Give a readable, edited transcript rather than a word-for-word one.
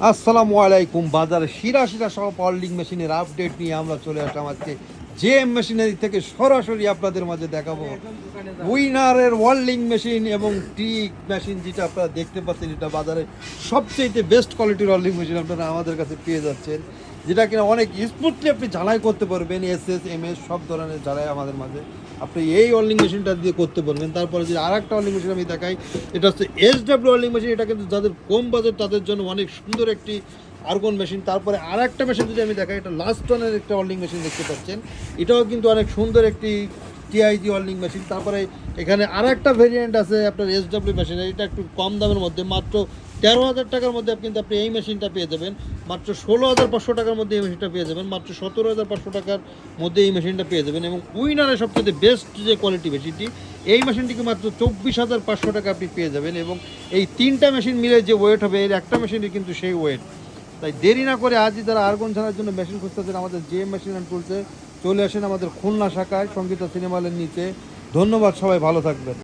আসসালামু আলাইকুম। বাজারে শিরা শিরা সব ওয়েল্ডিং মেশিনের আপডেট নিয়ে আমরা চলে আসলাম আজকে জেএম মেশিনারি থেকে সরাসরি আপনাদের মাঝে দেখাবো উইনারের ওয়েল্ডিং মেশিন এবং টিক মেশিন, যেটা আপনারা দেখতে পাচ্ছেন এটা বাজারে সবচেয়ে বেস্ট কোয়ালিটির ওয়েল্ডিং মেশিন আপনারা আমাদের কাছে পেয়ে যাচ্ছেন, যেটা কিনা অনেক স্মুথলি আপনি ঝালাই করতে পারবেন। এসএস এমএস সব ধরনের ঝালাই আমাদের মাঝে আপনি এই ওয়েল্ডিং মেশিনটা দিয়ে করতে পারবেন। তারপরে যে আর একটা ওয়েল্ডিং মেশিন আমি দেখাই, এটা হচ্ছে এসডব্লিউ ওয়েল্ডিং মেশিন। এটা কিন্তু যাদের কম বাজেট তাদের জন্য অনেক সুন্দর একটি আর্গন মেশিন। তারপরে আর একটা মেশিন যদি আমি দেখাই, এটা লাস্ট টনের একটা ওয়েল্ডিং মেশিন দেখতে পাচ্ছেন, এটাও কিন্তু অনেক সুন্দর একটি টিআইজি ওয়েল্ডিং মেশিন। তারপরে এখানে আর একটা ভেরিয়েন্ট আছে আপনার এসডব্লিউ মেশিন, এটা একটু কম দামের মধ্যে, মাত্র 13,000 টাকার মধ্যে কিন্তু আপনি এই মেশিনটা পেয়ে যাবেন। মাত্র 16,500 টাকার মধ্যে এই মেশিনটা পেয়ে যাবেন। মাত্র 17,500 টাকার মধ্যে এই মেশিনটা পেয়ে যাবেন। এবং উইনারের সবচেয়ে বেস্ট যে কোয়ালিটি মেশিনটি, এই মেশিনটিকে মাত্র 24,500 টাকা আপনি পেয়ে যাবেন। এবং এই তিনটা মেশিন মিলে যে ওয়েট হবে, এর একটা মেশিনই কিন্তু সেই ওয়েট। তাই দেরি না করে আজই যারা আর্গন ছাড়ার জন্য মেশিন খুঁজতেছেন, আমাদের জেএম মেশিন অ্যান্ড টুলসে চলে আসেন আমাদের খুলনা শাখায়, সঙ্গীতা সিনেমা হলের নিচে। ধন্যবাদ, সবাই ভালো থাকবেন।